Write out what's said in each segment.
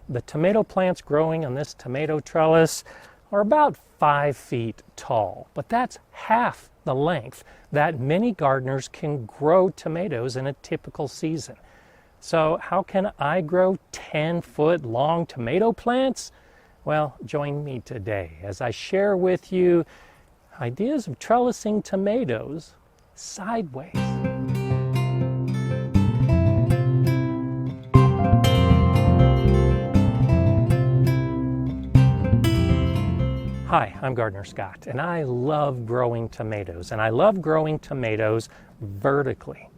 the tomato plants growing on this tomato trellis are about 5 feet tall, but that's half the length that many gardeners can grow tomatoes in a typical season. So how can I grow 10-foot long tomato plants? Well, join me today as I share with you ideas of trellising tomatoes sideways. Hi, I'm Gardener Scott, and I love growing tomatoes, and I love growing tomatoes vertically.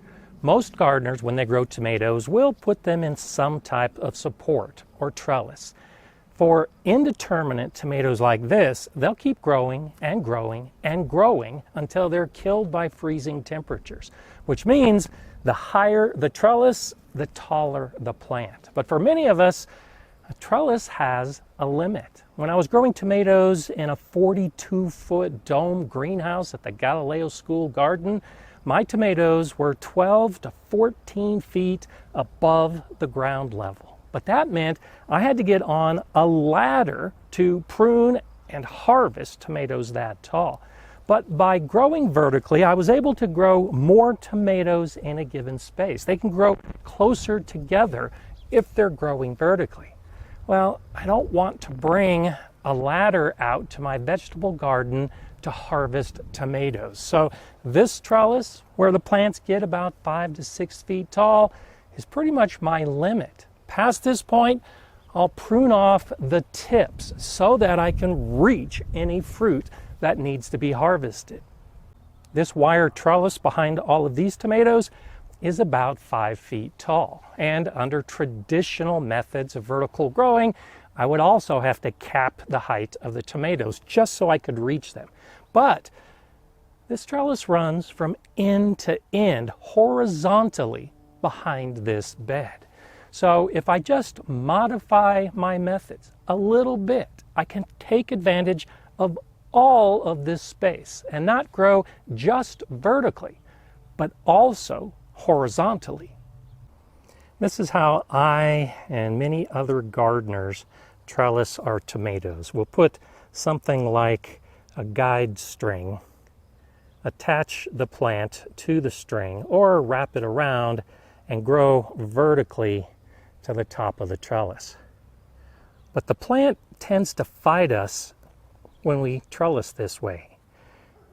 Most gardeners, when they grow tomatoes, will put them in some type of support or trellis. For indeterminate tomatoes like this, they'll keep growing and growing and growing until they're killed by freezing temperatures, which means the higher the trellis, the taller the plant. But for many of us, a trellis has a limit. When I was growing tomatoes in a 42-foot dome greenhouse at the Galileo School Garden, my tomatoes were 12 to 14 feet above the ground level. But that meant I had to get on a ladder to prune and harvest tomatoes that tall. But by growing vertically, I was able to grow more tomatoes in a given space. They can grow closer together if they're growing vertically. Well, I don't want to bring a ladder out to my vegetable garden to harvest tomatoes. So this trellis, where the plants get about 5 to 6 feet tall, is pretty much my limit. Past this point, I'll prune off the tips so that I can reach any fruit that needs to be harvested. This wire trellis behind all of these tomatoes is about 5 feet tall. And under traditional methods of vertical growing, I would also have to cap the height of the tomatoes just so I could reach them. But this trellis runs from end to end horizontally behind this bed. So if I just modify my methods a little bit, I can take advantage of all of this space and not grow just vertically, but also horizontally. This is how I and many other gardeners trellis our tomatoes. We'll put something like a guide string, attach the plant to the string, or wrap it around and grow vertically to the top of the trellis. But the plant tends to fight us when we trellis this way.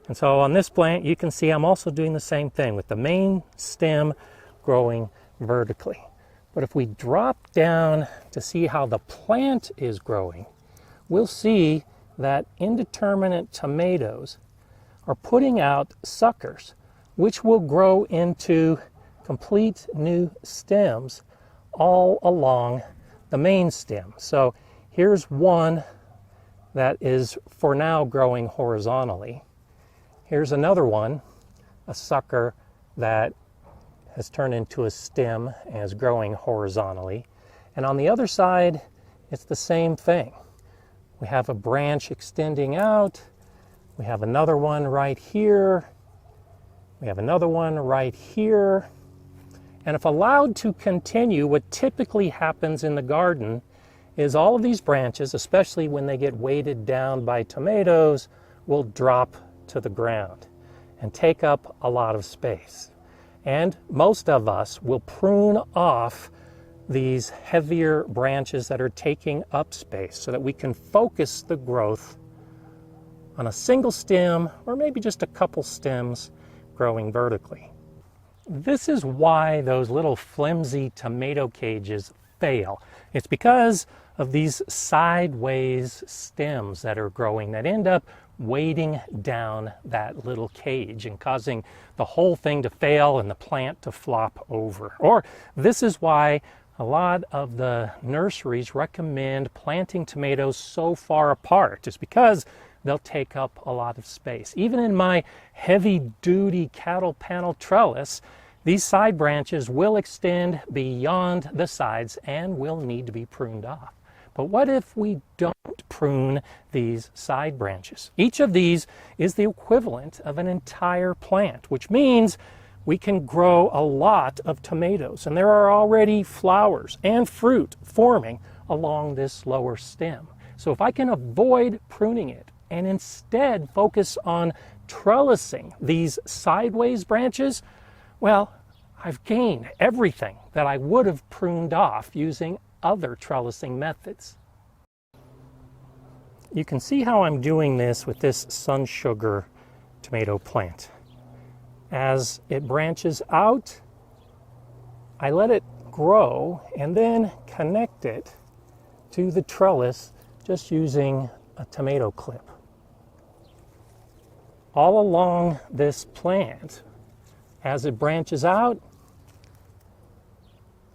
And so on this plant, you can see I'm also doing the same thing with the main stem growing vertically. But if we drop down to see how the plant is growing, we'll see that indeterminate tomatoes are putting out suckers, which will grow into complete new stems all along the main stem. So here's one that is for now growing horizontally. Here's another one, a sucker that has turned into a stem and is growing horizontally. And on the other side, it's the same thing. We have a branch extending out. We have another one right here. We have another one right here. And if allowed to continue, what typically happens in the garden is all of these branches, especially when they get weighted down by tomatoes, will drop to the ground and take up a lot of space. And most of us will prune off these heavier branches that are taking up space so that we can focus the growth on a single stem or maybe just a couple stems growing vertically. This is why those little flimsy tomato cages fail. It's because of these sideways stems that are growing that end up weighting down that little cage and causing the whole thing to fail and the plant to flop over. Or this is why a lot of the nurseries recommend planting tomatoes so far apart. It's because they'll take up a lot of space. Even in my heavy-duty cattle panel trellis, these side branches will extend beyond the sides and will need to be pruned off. But what if we don't prune these side branches? Each of these is the equivalent of an entire plant, which means we can grow a lot of tomatoes. And there are already flowers and fruit forming along this lower stem. So if I can avoid pruning it and instead focus on trellising these sideways branches, well, I've gained everything that I would have pruned off using other trellising methods. You can see how I'm doing this with this sun sugar tomato plant. As it branches out, I let it grow and then connect it to the trellis just using a tomato clip. All along this plant, as it branches out,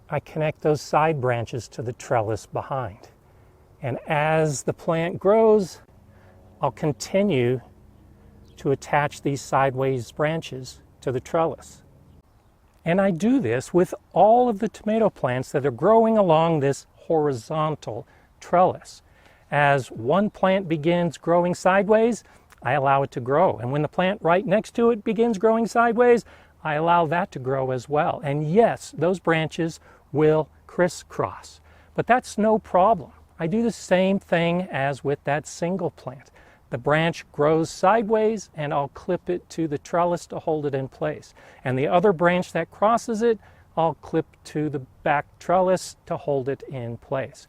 I connect those side branches to the trellis behind. And as the plant grows, I'll continue to attach these sideways branches to the trellis. And I do this with all of the tomato plants that are growing along this horizontal trellis. As one plant begins growing sideways, I allow it to grow. And when the plant right next to it begins growing sideways, I allow that to grow as well. And yes, those branches will crisscross, but that's no problem. I do the same thing as with that single plant. The branch grows sideways and I'll clip it to the trellis to hold it in place. And the other branch that crosses it, I'll clip to the back trellis to hold it in place.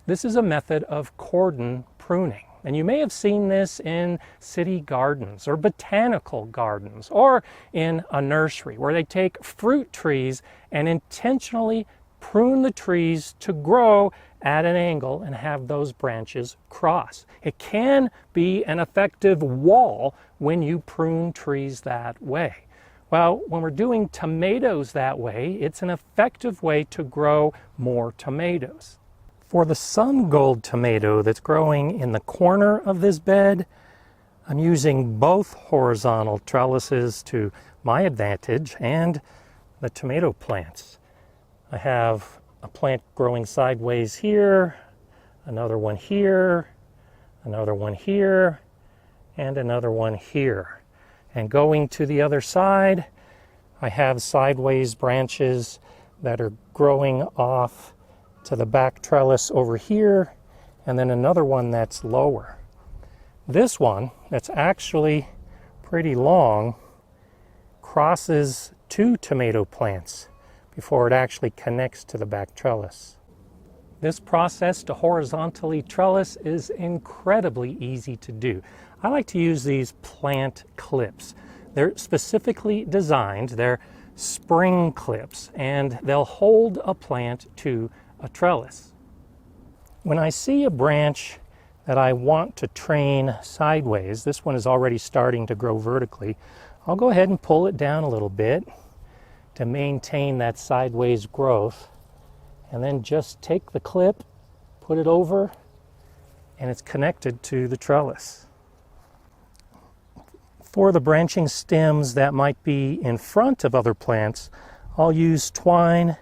This is a method of cordon pruning. And you may have seen this in city gardens or botanical gardens or in a nursery where they take fruit trees and intentionally prune the trees to grow at an angle and have those branches cross. It can be an effective wall when you prune trees that way. Well, when we're doing tomatoes that way, it's an effective way to grow more tomatoes. For the sun gold tomato that's growing in the corner of this bed, I'm using both horizontal trellises to my advantage and the tomato plants. I have a plant growing sideways here, another one here, another one here, and another one here. And going to the other side, I have sideways branches that are growing off to the back trellis over here, and then another one that's lower. This one, that's actually pretty long, crosses two tomato plants before it actually connects to the back trellis. This process to horizontally trellis is incredibly easy to do. I like to use these plant clips. They're specifically designed, they're spring clips, and they'll hold a plant to a trellis. When I see a branch that I want to train sideways, this one is already starting to grow vertically, I'll go ahead and pull it down a little bit to maintain that sideways growth, and then just take the clip, put it over, and it's connected to the trellis. For the branching stems that might be in front of other plants, I'll use twine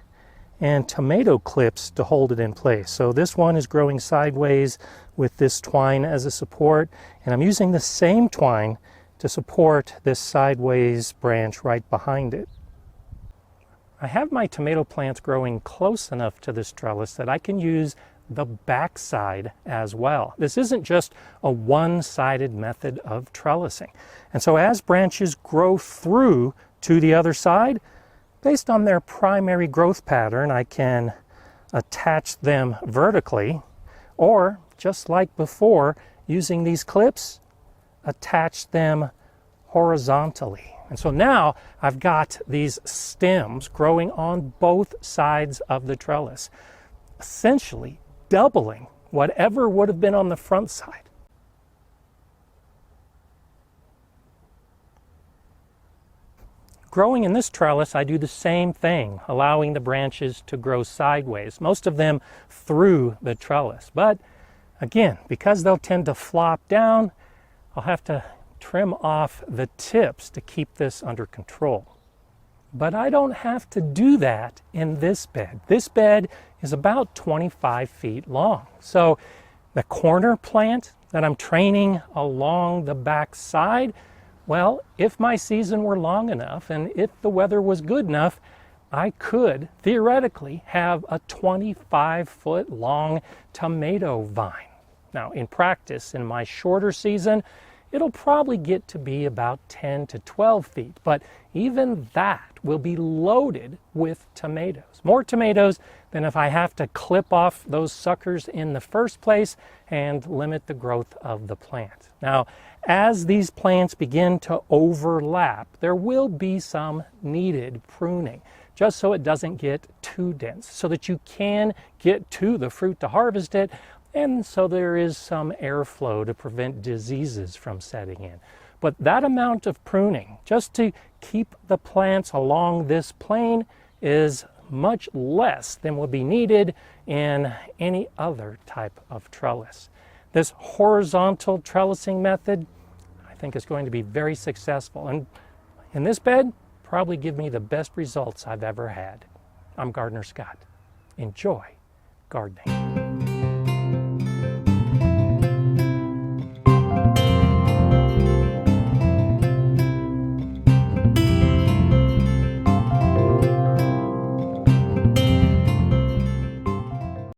and tomato clips to hold it in place. So this one is growing sideways with this twine as a support, and I'm using the same twine to support this sideways branch right behind it. I have my tomato plants growing close enough to this trellis that I can use the back side as well. This isn't just a one-sided method of trellising. And so as branches grow through to the other side, based on their primary growth pattern, I can attach them vertically, or just like before, using these clips, attach them horizontally. And so now I've got these stems growing on both sides of the trellis, essentially doubling whatever would have been on the front side. Growing in this trellis, I do the same thing, allowing the branches to grow sideways, most of them through the trellis. But again, because they'll tend to flop down, I'll have to trim off the tips to keep this under control. But I don't have to do that in this bed. This bed is about 25 feet long. So the corner plant that I'm training along the back side, well, if my season were long enough and if the weather was good enough, I could theoretically have a 25-foot long tomato vine. Now, in practice, in my shorter season, it'll probably get to be about 10 to 12 feet, but even that will be loaded with tomatoes. More tomatoes than if I have to clip off those suckers in the first place and limit the growth of the plant. Now, as these plants begin to overlap, there will be some needed pruning, just so it doesn't get too dense, so that you can get to the fruit to harvest it, and so there is some airflow to prevent diseases from setting in. But that amount of pruning, just to keep the plants along this plane, is much less than will be needed in any other type of trellis. This horizontal trellising method, I think, is going to be very successful, and in this bed, probably give me the best results I've ever had. I'm Gardener Scott. Enjoy gardening.